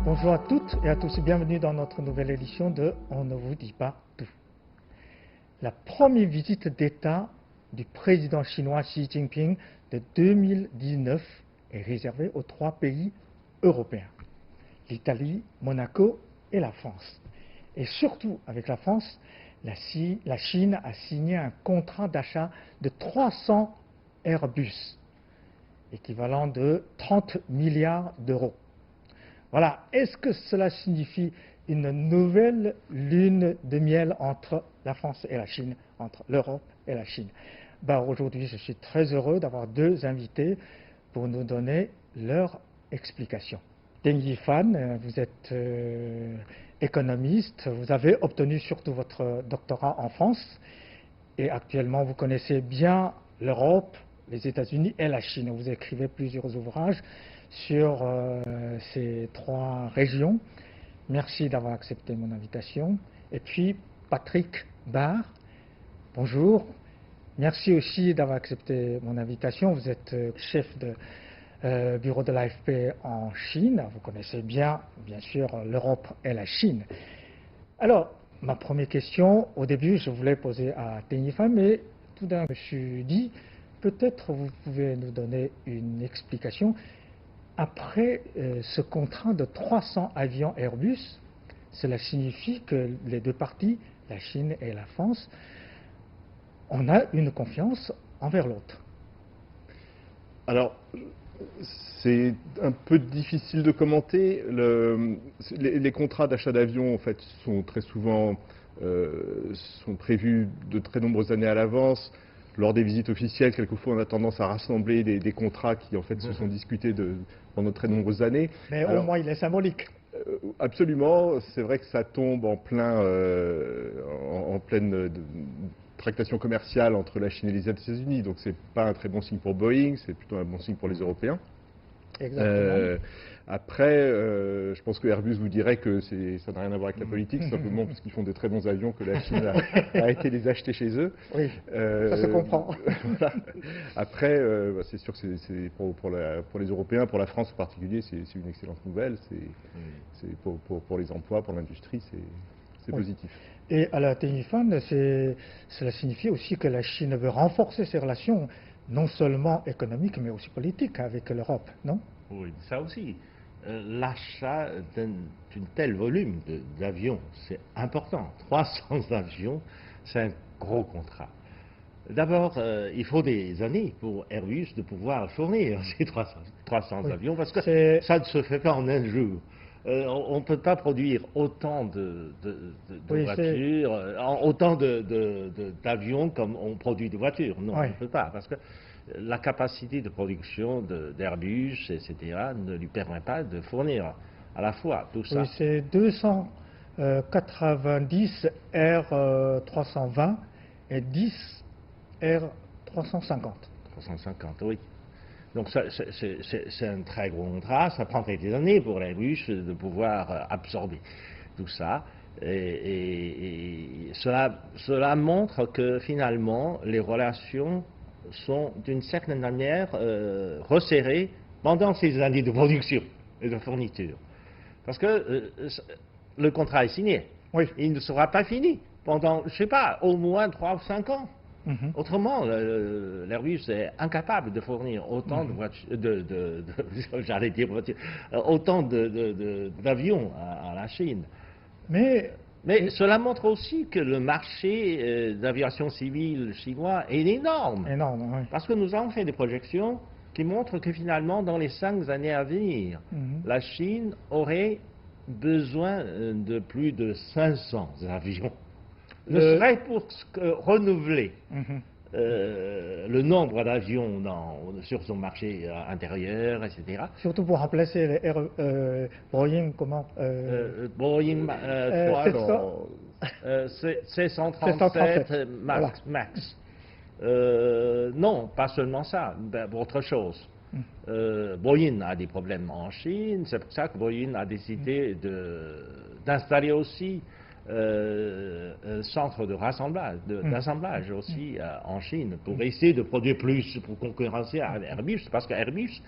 Bonjour à toutes et à tous et bienvenue dans notre nouvelle édition de On ne vous dit pas tout. La première visite d'État du président chinois Xi Jinping de 2019 est réservée aux 3 pays européens, l'Italie, Monaco et la France. Et surtout avec la France, la Chine a signé un contrat d'achat de 300 Airbus, équivalent de 30 milliards d'euros. Voilà, est-ce que cela signifie une nouvelle lune de miel entre la France et la Chine, entre l'Europe et la Chine? Aujourd'hui, je suis très heureux d'avoir 2 invités pour nous donner leur explication. Deng Yifan, vous êtes économiste, vous avez obtenu surtout votre doctorat en France et actuellement vous connaissez bien l'Europe, les États-Unis et la Chine. Vous écrivez plusieurs ouvrages sur ces 3 régions. Merci d'avoir accepté mon invitation. Et puis Patrick Barre, bonjour. Merci aussi d'avoir accepté mon invitation. Vous êtes chef de bureau de l'AFP en Chine. Vous connaissez bien sûr, l'Europe et la Chine. Alors, ma première question, au début, je voulais poser à Deng Yifan, mais tout d'un coup, je me suis dit, peut-être vous pouvez nous donner une explication. Après ce contrat de 300 avions Airbus, cela signifie que les 2 parties, la Chine et la France, on a une confiance envers l'autre. Alors, c'est un peu difficile de commenter. Les contrats d'achat d'avions, en fait, sont très souvent sont prévus de très nombreuses années à l'avance. Lors des visites officielles, quelquefois, on a tendance à rassembler des contrats qui, en fait, se sont discutés pendant de très nombreuses années. Mais alors, au moins, il est symbolique. Absolument. C'est vrai que ça tombe en pleine tractation commerciale entre la Chine et les États-Unis. Donc, c'est pas un très bon signe pour Boeing, c'est plutôt un bon signe pour les Européens. Exactement. Après, je pense que Airbus vous dirait que ça n'a rien à voir avec la politique, simplement parce qu'ils font des très bons avions que la Chine a été les acheter chez eux. Oui, ça se comprend. Voilà. Après, c'est sûr que pour les Européens, pour la France en particulier, c'est une excellente nouvelle. C'est pour les emplois, pour l'industrie, c'est positif. Et à la Deng Yifan, cela signifie aussi que la Chine veut renforcer ses relations, non seulement économiques, mais aussi politiques avec l'Europe, non? Oui, ça aussi. L'achat d'un tel volume d'avions, c'est important. 300 avions, c'est un gros contrat. D'abord, il faut des années pour Airbus de pouvoir fournir ces 300 Oui. avions, parce que ça ne se fait pas en un jour. On ne peut pas produire autant de voitures, autant d'avions comme on produit de voitures. Non, on ne peut pas, parce que la capacité de production d'Airbus, etc., ne lui permet pas de fournir à la fois tout ça. Oui, c'est 290 R320 et 10 R350. 350, oui. Donc c'est un très gros contrat, ça prendrait des années pour l'Airbus de pouvoir absorber tout ça. Et cela montre que finalement les relations sont d'une certaine manière resserrées pendant ces années de production et de fourniture. Parce que le contrat est signé, oui. Il ne sera pas fini pendant, je ne sais pas, au moins 3 ou 5 ans. Autrement, l'Airbus est incapable de fournir autant de voitures, j'allais dire voitures, autant d'avions à la Chine. Mais cela montre aussi que le marché d'aviation civile chinois est énorme. Énorme, oui. Parce que nous avons fait des projections qui montrent que finalement, dans les 5 années à venir, la Chine aurait besoin de plus de 500 avions. Ne serait pour renouveler le nombre d'avions sur son marché intérieur, etc. Surtout pour remplacer les Boeing, comment Boeing 737 Max. Voilà. Non, pas seulement ça, autre chose. Boeing a des problèmes en Chine, c'est pour ça que Boeing a décidé d'installer aussi centre de rassemblage, d'assemblage aussi en Chine, pour essayer de produire plus, pour concurrencer Airbus, parce qu'Airbus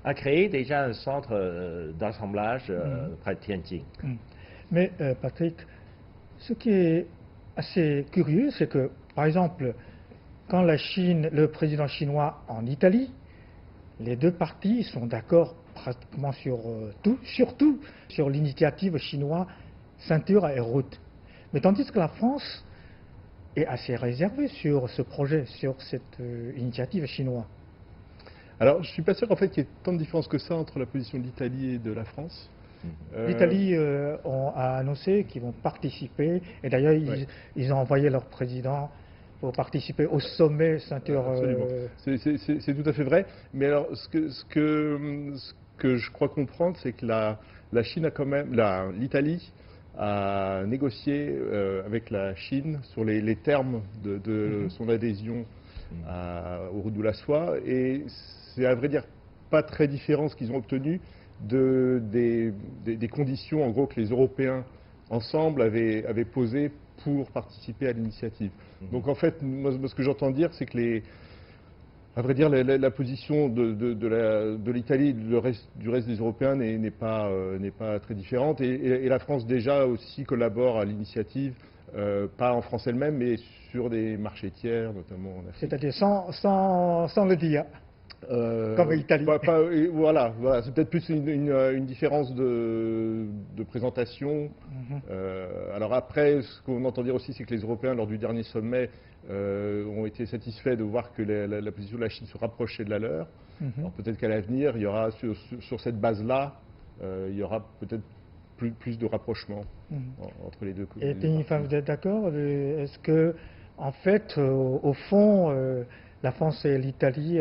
a créé déjà un centre d'assemblage près de Tianjin. Mais Patrick, ce qui est assez curieux, c'est que, par exemple, quand le président chinois en Italie, les deux parties sont d'accord pratiquement sur tout, surtout sur l'initiative chinoise ceinture et route. Mais tandis que la France est assez réservée sur ce projet, sur cette initiative chinoise. Alors, je ne suis pas sûr en fait qu'il y ait tant de différence que ça entre la position de l'Italie et de la France. L'Italie a annoncé qu'ils vont participer, et d'ailleurs ils ont envoyé leur président pour participer au sommet ceinture. Absolument. C'est tout à fait vrai. Mais alors, ce que je crois comprendre, c'est que la Chine a quand même, l'Italie a négocié avec la Chine sur les termes de son adhésion aux routes de la soie, et c'est à vrai dire pas très différent ce qu'ils ont obtenu des conditions en gros que les Européens ensemble avaient posées pour participer à l'initiative. Donc en fait, moi, ce que j'entends dire, c'est que à vrai dire, la position de l'Italie et du reste des Européens n'est pas très différente. Et la France déjà aussi collabore à l'initiative, pas en France elle-même, mais sur des marchés tiers, notamment en Afrique. C'est-à-dire sans le dire. Comme l'Italie. Voilà, c'est peut-être plus une différence de présentation. Alors après, ce qu'on entend dire aussi, c'est que les Européens, lors du dernier sommet, ont été satisfaits de voir que la position de la Chine se rapprochait de la leur. Alors peut-être qu'à l'avenir, il y aura sur cette base-là, il y aura peut-être plus de rapprochement entre les deux. Et vous êtes d'accord? Est-ce que, en fait, au fond, la France et l'Italie,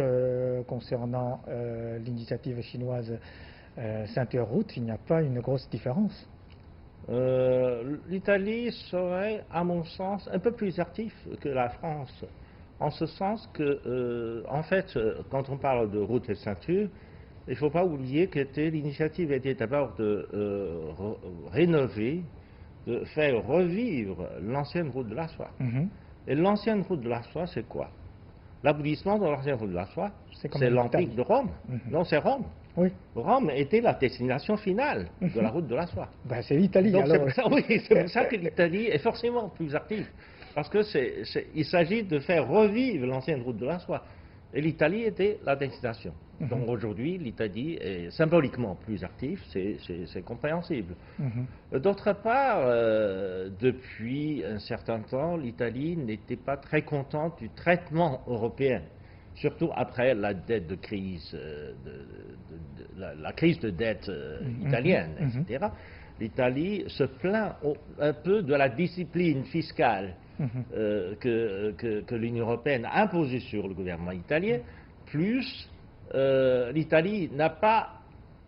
concernant l'initiative chinoise ceinture route, il n'y a pas une grosse différence? L'Italie serait, à mon sens, un peu plus active que la France, en ce sens que, en fait, quand on parle de route et ceinture, il ne faut pas oublier que l'initiative était d'abord de rénover, de faire revivre l'ancienne route de la soie. Et l'ancienne route de la soie, c'est quoi? L'aboutissement de l'ancienne route de la soie, c'est l'Empire de Rome. Non, c'est Rome. Oui. Rome était la destination finale de la route de la soie. Ben, c'est l'Italie. Donc c'est pour ça que l'Italie est forcément plus active. Parce qu'il s'agit de faire revivre l'ancienne route de la soie. Et l'Italie était la destination. Donc aujourd'hui, l'Italie est symboliquement plus active, c'est compréhensible. D'autre part, depuis un certain temps, l'Italie n'était pas très contente du traitement européen, surtout après la dette de crise, la crise de dette italienne, etc. L'Italie se plaint un peu de la discipline fiscale que l'Union européenne a imposée sur le gouvernement italien, plus l'Italie n'a pas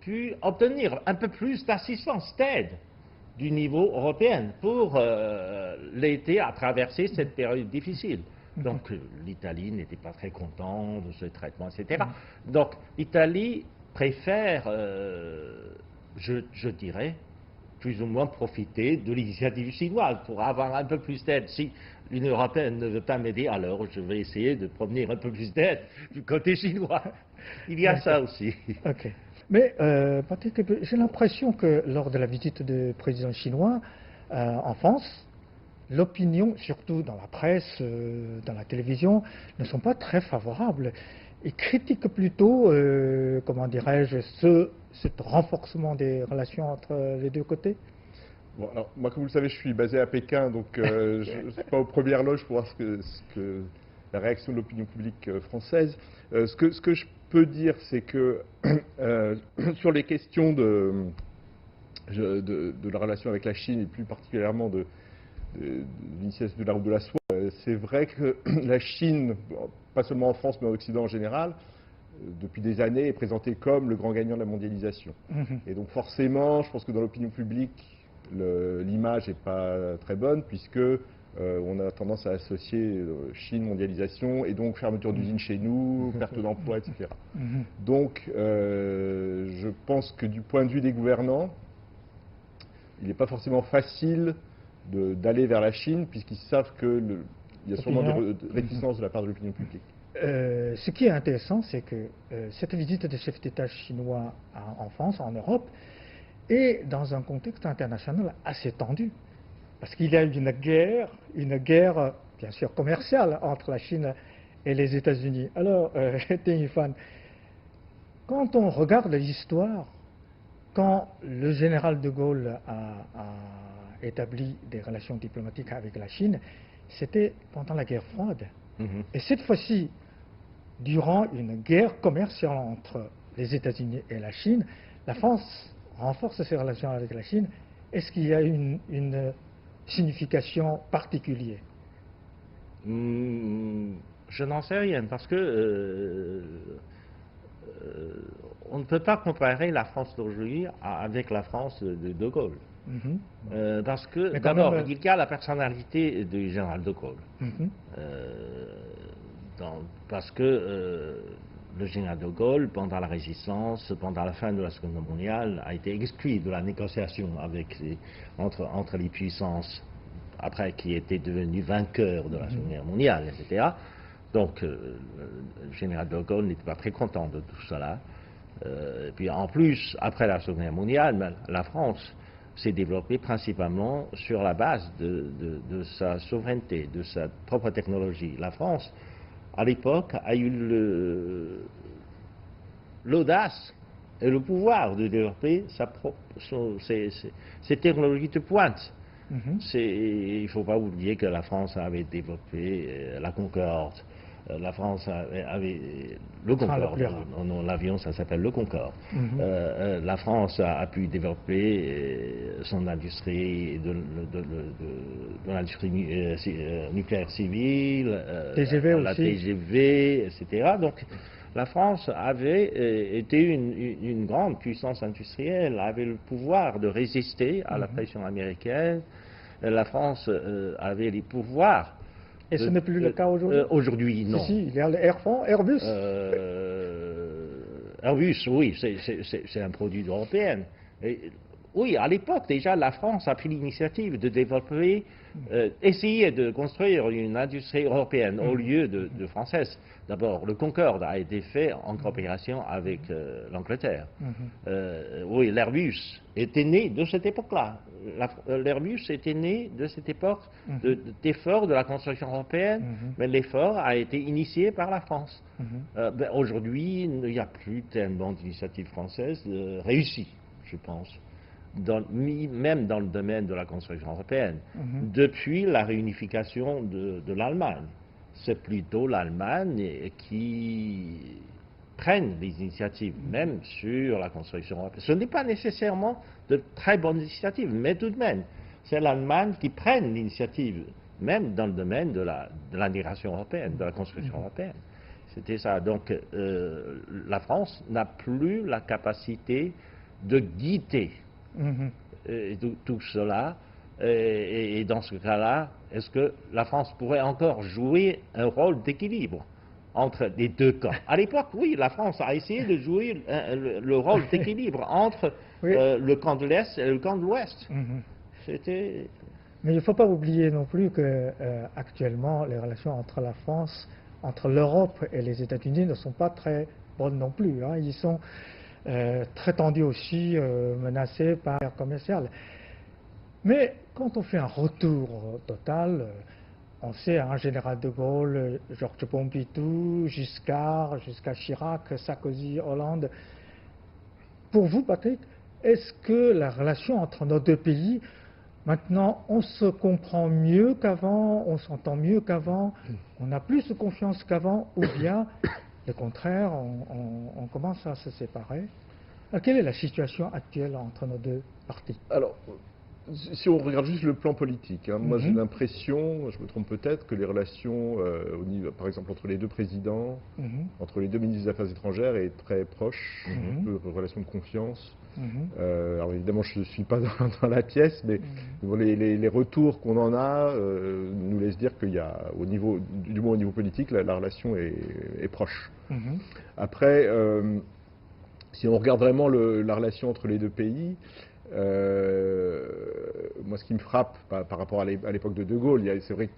pu obtenir un peu plus d'assistance, d'aide du niveau européen pour l'aider à traverser cette période difficile. Donc l'Italie n'était pas très contente de ce traitement, etc. Donc l'Italie préfère, je dirais, plus ou moins profiter de l'initiative chinoise pour avoir un peu plus d'aide. Si l'Union européenne ne veut pas m'aider, alors je vais essayer de provenir un peu plus d'aide du côté chinois. Il y a ça aussi. Ok. Mais Patrick, j'ai l'impression que lors de la visite du président chinois en France, l'opinion, surtout dans la presse, dans la télévision, ne sont pas très favorables. Ils critiquent plutôt, comment dirais-je, ce renforcement des relations entre les deux côtés. Bon, alors, moi, comme vous le savez, je suis basé à Pékin, donc je ne suis pas aux premières loges pour voir la réaction de l'opinion publique française. Ce que je peux dire, c'est que sur les questions de la relation avec la Chine, et plus particulièrement de l'initiative de la route de la soie, c'est vrai que la Chine, pas seulement en France, mais en Occident en général, depuis des années, est présentée comme le grand gagnant de la mondialisation. Et donc forcément, je pense que dans l'opinion publique, l'image n'est pas très bonne, puisque on a tendance à associer Chine, mondialisation, et donc fermeture d'usines chez nous, perte d'emplois, etc. Donc je pense que du point de vue des gouvernants, il n'est pas forcément facile d'aller vers la Chine, puisqu'ils savent qu'il y a sûrement des réticences de la part de l'opinion publique? Ce qui est intéressant, c'est que cette visite des chefs d'État chinois en France, en Europe, est dans un contexte international assez tendu. Parce qu'il y a une guerre bien sûr commerciale entre la Chine et les États-Unis. Alors, Deng Yifan, quand on regarde l'histoire, quand le général de Gaulle a établi des relations diplomatiques avec la Chine, c'était pendant la guerre froide. Et cette fois-ci, durant une guerre commerciale entre les États-Unis et la Chine, la France renforce ses relations avec la Chine. Est-ce qu'il y a une signification particulière? Je n'en sais rien, parce que on ne peut pas comparer la France d'aujourd'hui avec la France de Gaulle. Parce que, d'abord, il y a la personnalité du général de Gaulle. Parce que le général de Gaulle, pendant la Résistance, pendant la fin de la Seconde Guerre mondiale, a été exclu de la négociation entre les puissances, après qui étaient devenus vainqueurs de la Seconde Guerre mondiale, etc. Donc, le général de Gaulle n'était pas très content de tout cela. Et puis, en plus, après la Seconde Guerre mondiale, la France s'est développée principalement sur la base de sa souveraineté, de sa propre technologie. La France, à l'époque, a eu l'audace et le pouvoir de développer ses technologies de pointe. Il ne faut pas oublier que la France avait développé la Concorde. La France avait le Concorde. L'avion, ça s'appelle le Concorde. La France a pu développer son industrie de l'industrie nucléaire civile, la TGV, etc. Donc, la France avait été une grande puissance industrielle, avait le pouvoir de résister à la pression américaine. La France avait les pouvoirs. Et ce n'est plus le cas aujourd'hui? Aujourd'hui, non. Si, il y a Airbus. Airbus, oui, c'est un produit européen. Oui, à l'époque, déjà, la France a pris l'initiative de développer, essayer de construire une industrie européenne au lieu de française. D'abord, le Concorde a été fait en coopération avec l'Angleterre. Oui, l'Airbus était né de cette époque-là. L'Airbus était né de cette époque d'effort de la construction européenne, mais l'effort a été initié par la France. Aujourd'hui, il n'y a plus tellement d'initiatives françaises réussies, je pense. Même dans le domaine de la construction européenne, depuis la réunification de l'Allemagne. C'est plutôt l'Allemagne qui prenne les initiatives, même sur la construction européenne. Ce n'est pas nécessairement de très bonnes initiatives, mais tout de même, c'est l'Allemagne qui prenne l'initiative, même dans le domaine de l'intégration européenne, de la construction européenne. C'était ça. Donc, la France n'a plus la capacité de guider tout cela. Et dans ce cas-là, est-ce que la France pourrait encore jouer un rôle d'équilibre entre les deux camps? À l'époque, oui, la France a essayé de jouer le rôle d'équilibre entre le camp de l'Est et le camp de l'Ouest. C'était... Mais il ne faut pas oublier non plus que actuellement, les relations entre la France, entre l'Europe et les États-Unis ne sont pas très bonnes non plus. Ils sont très tendus aussi, menacés par la guerre commerciale. Mais quand on fait un retour total, on sait, général de Gaulle, Georges Pompidou, Giscard, jusqu'à Chirac, Sarkozy, Hollande. Pour vous, Patrick, est-ce que la relation entre nos deux pays, maintenant, on se comprend mieux qu'avant, on s'entend mieux qu'avant, on a plus de confiance qu'avant, ou bien, le contraire, on commence à se séparer? Quelle est la situation actuelle entre nos deux parties? Alors, si on regarde juste le plan politique, moi j'ai l'impression, je me trompe peut-être, que les relations, par exemple entre les deux présidents, entre les deux ministres des Affaires étrangères, est très proche, un peu relation de confiance. Alors évidemment, je ne suis pas dans la pièce, mais les retours qu'on en a nous laissent dire qu'il y a, du moins au niveau politique, la relation est proche. Après, si on regarde vraiment la relation entre les deux pays, moi, ce qui me frappe par rapport à l'époque de De Gaulle, c'est vrai que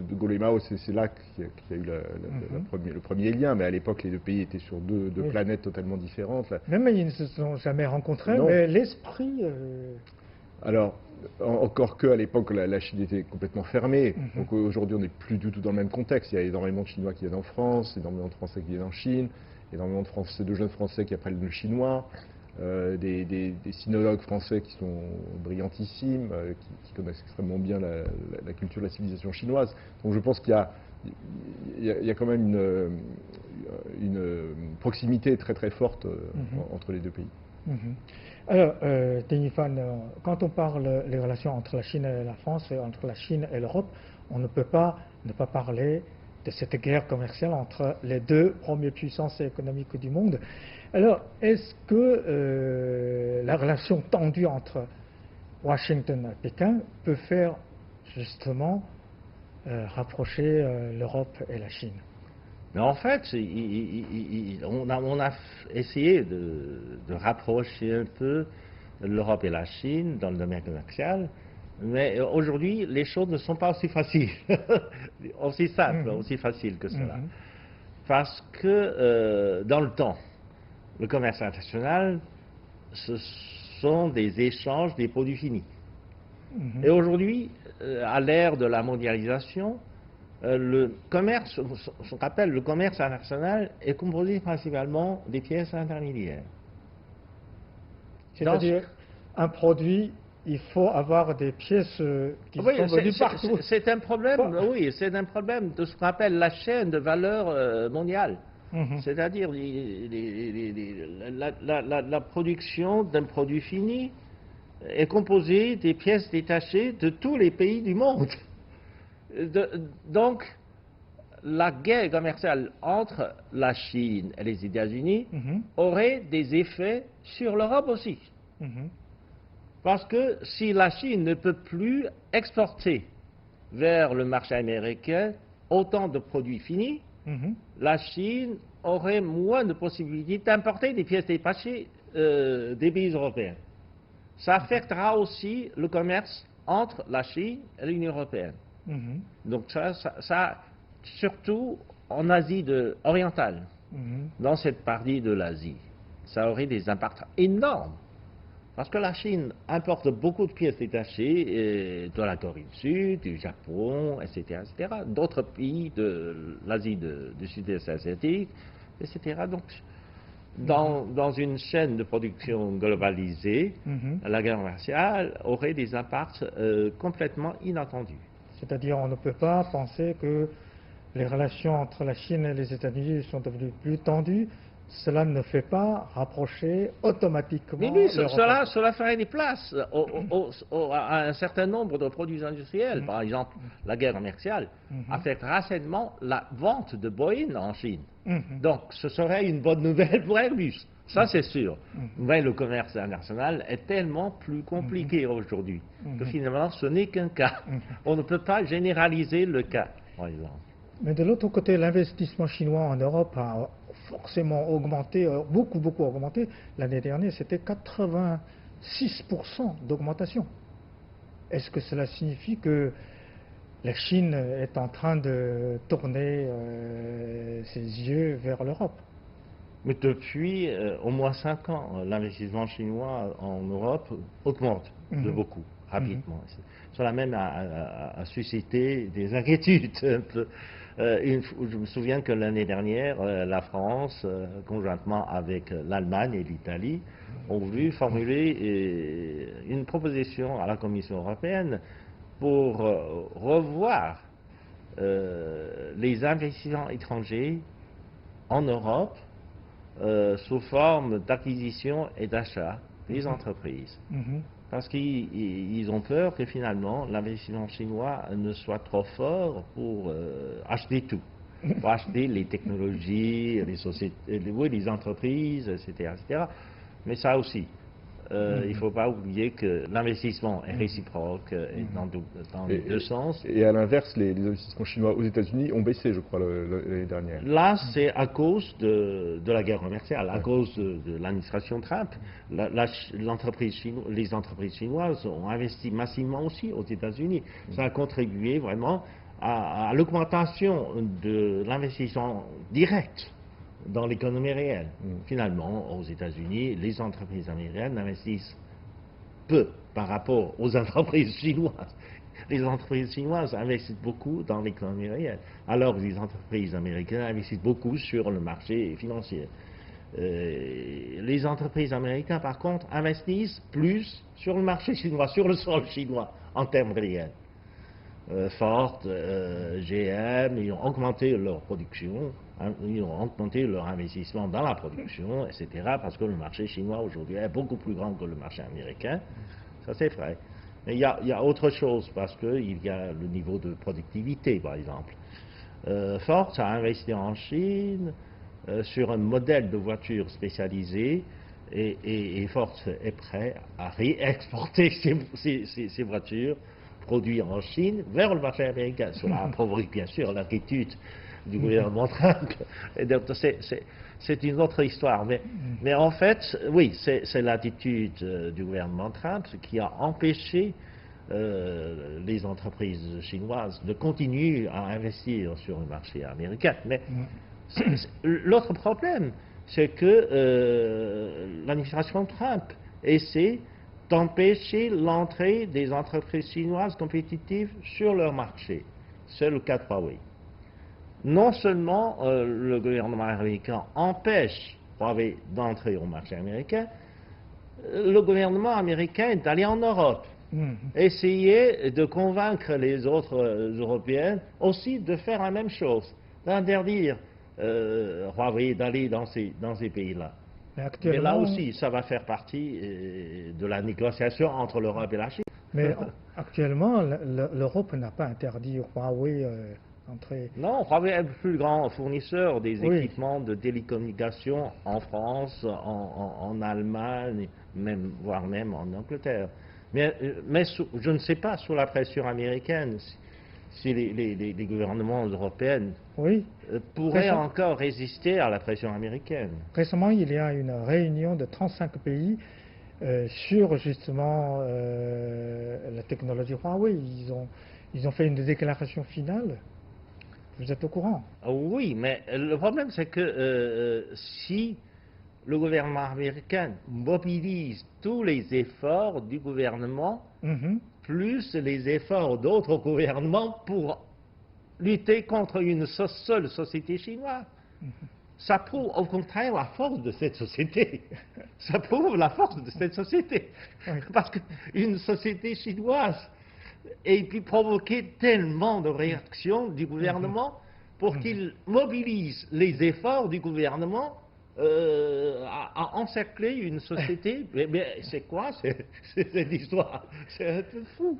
De Gaulle et Mao, c'est là qu'il y a eu le premier lien, mais à l'époque, les deux pays étaient sur deux planètes totalement différentes. Là. Même ils ne se sont jamais rencontrés, Non. mais l'esprit... Alors, encore qu'à l'époque, la Chine était complètement fermée. Donc aujourd'hui, on n'est plus du tout dans le même contexte. Il y a énormément de Chinois qui viennent en France, énormément de Français qui viennent en Chine, énormément de jeunes Français qui apprennent le chinois, des sinologues français qui sont brillantissimes, qui connaissent extrêmement bien la culture, la civilisation chinoise. Donc je pense qu'il y a quand même une proximité très très forte entre les deux pays. Alors, Deng Fan, quand on parle des relations entre la Chine et la France, et entre la Chine et l'Europe, on ne peut pas ne pas parler de cette guerre commerciale entre les deux premières puissances économiques du monde. Alors, est-ce que la relation tendue entre Washington et Pékin peut faire justement rapprocher l'Europe et la Chine? Mais en fait, on a essayé de rapprocher un peu l'Europe et la Chine dans le domaine commercial, mais aujourd'hui, les choses ne sont pas aussi faciles, aussi simples, aussi faciles que cela. Parce que dans le temps, le commerce international, ce sont des échanges des produits finis. Et aujourd'hui, à l'ère de la mondialisation, le commerce, ce qu'on appelle le commerce international, est composé principalement des pièces intermédiaires. C'est-à-dire, un produit, il faut avoir des pièces qui sont venues partout. C'est un problème, oui, c'est un problème de ce qu'on appelle la chaîne de valeur mondiale. C'est-à-dire la production d'un produit fini est composée des pièces détachées de tous les pays du monde. Donc, la guerre commerciale entre la Chine et les États-Unis aurait des effets sur l'Europe aussi. Parce que si la Chine ne peut plus exporter vers le marché américain autant de produits finis, la Chine aurait moins de possibilités d'importer des pièces détachées des pays européens. Ça affectera aussi le commerce entre la Chine et l'Union européenne. Donc ça, surtout en Asie orientale, dans cette partie de l'Asie, ça aurait des impacts énormes. Parce que la Chine importe beaucoup de pièces détachées de la Corée du Sud, du Japon, etc., d'autres pays de l'Asie du Sud-Est asiatique, etc. Donc, dans une chaîne de production globalisée, la guerre commerciale aurait des impacts complètement inattendus. C'est-à-dire, on ne peut pas penser que les relations entre la Chine et les États-Unis sont devenues plus tendues. Cela ne fait pas rapprocher automatiquement. Oui, cela ferait des places à un certain nombre de produits industriels. Par exemple, la guerre commerciale affectera certainement la vente de Boeing en Chine. Donc, ce serait une bonne nouvelle pour Airbus. Ça, c'est sûr. Mais le commerce international est tellement plus compliqué aujourd'hui que finalement, ce n'est qu'un cas. On ne peut pas généraliser le cas, par exemple. Mais de l'autre côté, l'investissement chinois en Europe a forcément augmenté, beaucoup augmenté. L'année dernière, c'était 86% d'augmentation. Est-ce que cela signifie que la Chine est en train de tourner ses yeux vers l'Europe? Mais depuis au moins 5 ans, l'investissement chinois en Europe augmente de beaucoup, rapidement. Cela même a suscité des inquiétudes un peu. Je me souviens que l'année dernière, la France, conjointement avec l'Allemagne et l'Italie, ont voulu formuler une proposition à la Commission européenne pour revoir les investissements étrangers en Europe sous forme d'acquisition et d'achat des entreprises. Parce qu'ils ont peur que finalement l'investissement chinois ne soit trop fort pour acheter tout, pour acheter les technologies, les sociétés, les entreprises, etc., etc. Mais ça aussi, Il ne faut pas oublier que l'investissement est réciproque et dans les deux sens. Et à l'inverse, les investissements chinois aux États-Unis ont baissé, je crois, l'année dernière. Là, c'est à cause de la guerre commerciale, à cause de l'administration Trump. Les entreprises chinoises ont investi massivement aussi aux États-Unis. Ça a contribué vraiment à l'augmentation de l'investissement direct dans l'économie réelle. Finalement, aux États-Unis, les entreprises américaines investissent peu par rapport aux entreprises chinoises. Les entreprises chinoises investissent beaucoup dans l'économie réelle, alors que les entreprises américaines investissent beaucoup sur le marché financier. Les entreprises américaines, par contre, investissent plus sur le marché chinois, sur le sol chinois, en termes réels. Ford, GM, ils ont augmenté leur production, ils ont augmenté leur investissement dans la production, etc., parce que le marché chinois aujourd'hui est beaucoup plus grand que le marché américain. Ça, c'est vrai. Mais il y a autre chose, parce qu'il y a le niveau de productivité, par exemple. Ford a investi en Chine sur un modèle de voiture spécialisée, et Ford est prêt à réexporter ces voitures produits en Chine vers le marché américain. Cela a provoqué bien sûr l'inquiétude du gouvernement Trump. Et donc, c'est une autre histoire. Mais en fait, oui, c'est l'attitude du gouvernement Trump qui a empêché les entreprises chinoises de continuer à investir sur le marché américain. Mais l'autre problème, c'est que l'administration Trump essaie d'empêcher l'entrée des entreprises chinoises compétitives sur leur marché. C'est le cas de Huawei. Non seulement le gouvernement américain empêche Huawei d'entrer au marché américain, le gouvernement américain est allé en Europe, essayer de convaincre les autres Européens aussi de faire la même chose, d'interdire Huawei d'aller dans ces pays-là. Mais là aussi, ça va faire partie de la négociation entre l'Europe et la Chine. Mais actuellement, l'Europe n'a pas interdit Huawei d'entrer. Non, Huawei est le plus grand fournisseur des équipements de télécommunications en France, en Allemagne, voire même en Angleterre. Mais je ne sais pas, sous la pression américaine, si les gouvernements européens pourraient encore résister à la pression américaine. Récemment, il y a une réunion de 35 pays sur justement la technologie Huawei. Ils ont fait une déclaration finale. Vous êtes au courant? Oui, mais le problème c'est que si le gouvernement américain mobilise tous les efforts du gouvernement, plus les efforts d'autres gouvernements pour lutter contre une seule société chinoise. Ça prouve au contraire la force de cette société. Ça prouve la force de cette société. Parce qu'une société chinoise ait pu provoquer tellement de réactions du gouvernement pour qu'il mobilise les efforts du gouvernement à encercler une société. Mais c'est quoi cette histoire? C'est un peu fou.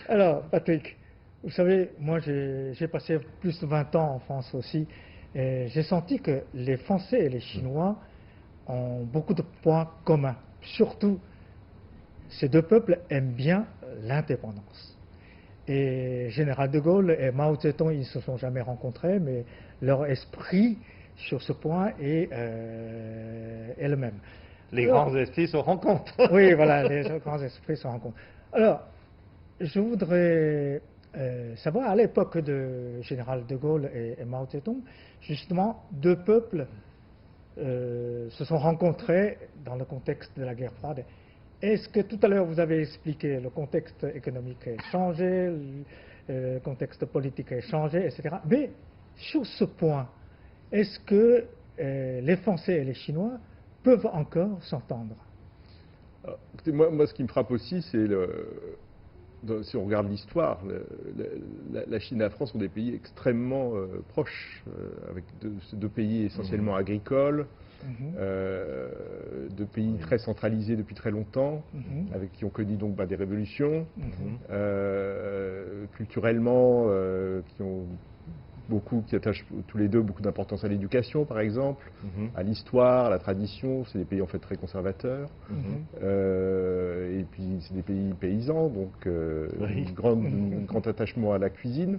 Alors, Patrick, vous savez, moi j'ai passé plus de 20 ans en France aussi, et j'ai senti que les Français et les Chinois ont beaucoup de points communs. Surtout, ces deux peuples aiment bien l'indépendance. Et Général de Gaulle et Mao Zedong, ils ne se sont jamais rencontrés, mais leur esprit sur ce point est le même. Les grands esprits se rencontrent. Oui, voilà, les grands esprits se rencontrent. Alors, je voudrais savoir, à l'époque de Général de Gaulle et Mao Zedong, justement, deux peuples se sont rencontrés dans le contexte de la guerre froide. Est-ce que tout à l'heure vous avez expliqué le contexte économique a changé, le contexte politique a changé, etc. Mais sur ce point, est-ce que les Français et les Chinois peuvent encore s'entendre? Écoutez, moi, ce qui me frappe aussi, c'est si on regarde l'histoire, la Chine et la France sont des pays extrêmement proches, avec ces deux pays essentiellement agricoles, deux pays très centralisés depuis très longtemps, qui ont connu donc des révolutions, culturellement, qui ont qui attachent tous les deux beaucoup d'importance à l'éducation, par exemple, à l'histoire, à la tradition. C'est des pays en fait très conservateurs. Et puis c'est des pays paysans, donc un grand attachement à la cuisine.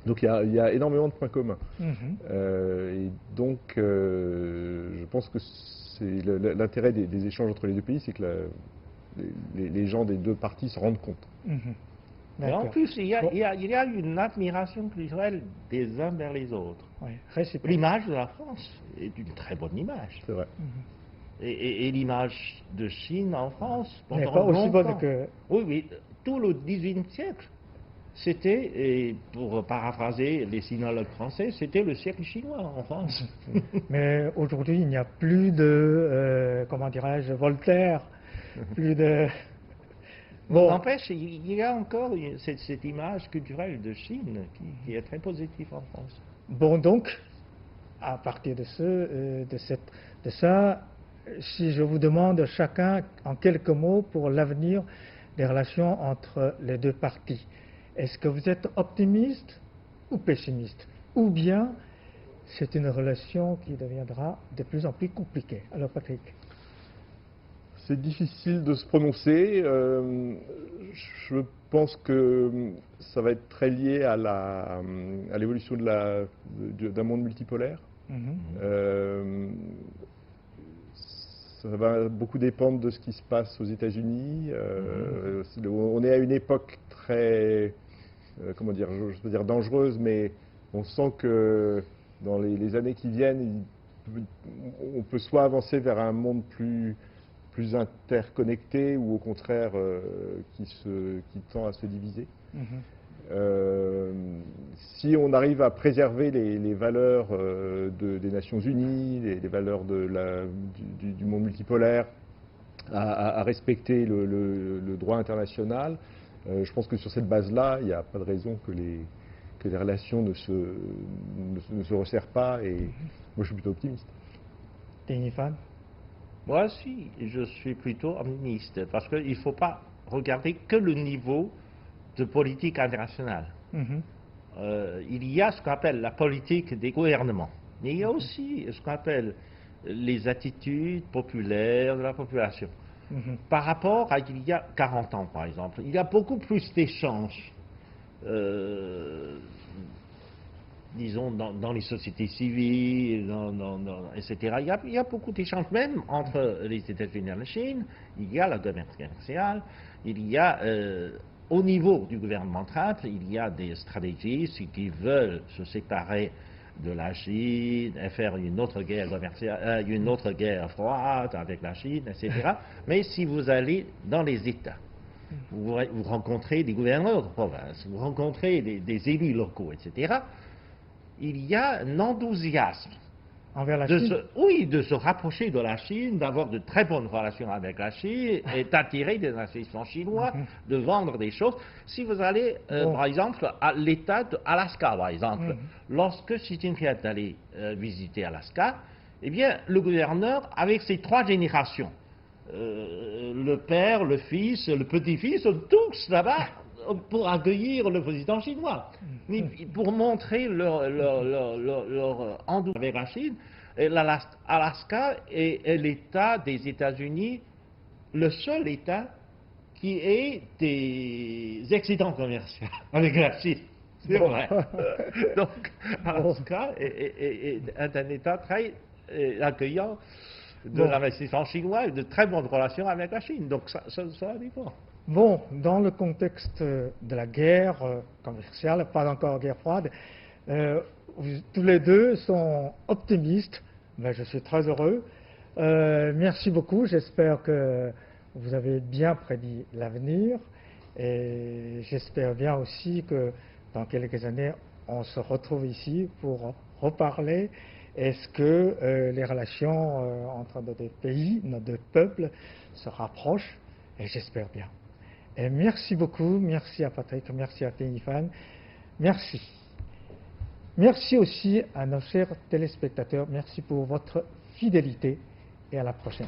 Donc il y a énormément de points communs. Et donc je pense que c'est l'intérêt des échanges entre les deux pays, c'est que les gens des deux parties se rendent compte. Mais en plus, il y a une admiration culturelle des uns vers les autres. L'image de la France est une très bonne image. C'est vrai. Et l'image de Chine en France, n'est pas aussi bonne que... Oui, tout le XVIIIe siècle, c'était, et pour paraphraser les sinologues français, c'était le siècle chinois en France. Mais aujourd'hui, il n'y a plus de, comment dirais-je, Voltaire, plus de... Bon. N'empêche, il y a encore cette image culturelle de Chine qui est très positive en France. Bon, donc, à partir de ça, si je vous demande chacun en quelques mots pour l'avenir des relations entre les deux parties, est-ce que vous êtes optimiste ou pessimiste? Ou bien c'est une relation qui deviendra de plus en plus compliquée? Alors Patrick. C'est difficile de se prononcer. Je pense que ça va être très lié à l'évolution d'un monde multipolaire. Ça va beaucoup dépendre de ce qui se passe aux États-Unis. On est à une époque très, comment dire, je veux dire dangereuse, mais on sent que dans les années qui viennent, on peut soit avancer vers un monde plus interconnecté ou au contraire qui tend à se diviser. Si on arrive à préserver les valeurs des Nations Unies, les valeurs du monde multipolaire, à respecter le droit international, je pense que sur cette base-là, il n'y a pas de raison que les relations ne se resserrent pas, et moi je suis plutôt optimiste. Ténifan? Moi aussi, je suis plutôt optimiste, parce qu'il ne faut pas regarder que le niveau de politique internationale. Il y a ce qu'on appelle la politique des gouvernements, mais il y a aussi ce qu'on appelle les attitudes populaires de la population. Par rapport à il y a 40 ans, par exemple, il y a beaucoup plus d'échanges, disons, dans les sociétés civiles, etc. Il y a beaucoup d'échanges, même entre les États-Unis et la Chine. Il y a la guerre commerciale, il y a, au niveau du gouvernement Trump, il y a des stratégistes qui veulent se séparer de la Chine et faire une autre guerre commerciale, une autre guerre froide avec la Chine, etc. Mais si vous allez dans les États, vous rencontrez des gouverneurs de province, vous rencontrez des élus locaux, etc., il y a un enthousiasme envers la Chine. De se rapprocher de la Chine, d'avoir de très bonnes relations avec la Chine et d'attirer des investissements chinois, de vendre des choses. Si vous allez, par exemple, à l'État d'Alaska, par exemple, lorsque Xi Jinping est allé visiter Alaska, eh bien, le gouverneur, avec ses 3 générations, le père, le fils, le petit-fils, sont tous là-bas pour accueillir le président chinois, pour montrer leur enthousiasme avec la Chine. Alaska est l'État des États-Unis, le seul État qui ait des excédents commerciaux avec la Chine. C'est vrai. Donc, Alaska est un État très accueillant de l'investissement chinois et de très bonnes relations avec la Chine. Donc, ça dépend. Bon, dans le contexte de la guerre commerciale, pas encore guerre froide, tous les deux sont optimistes, mais je suis très heureux. Merci beaucoup, j'espère que vous avez bien prédit l'avenir et j'espère bien aussi que dans quelques années, on se retrouve ici pour reparler. Est-ce que les relations entre nos deux pays, nos deux peuples se rapprochent? Et j'espère bien. Et merci beaucoup, merci à Patrick, merci à Ténifan, merci. Merci aussi à nos chers téléspectateurs, merci pour votre fidélité et à la prochaine.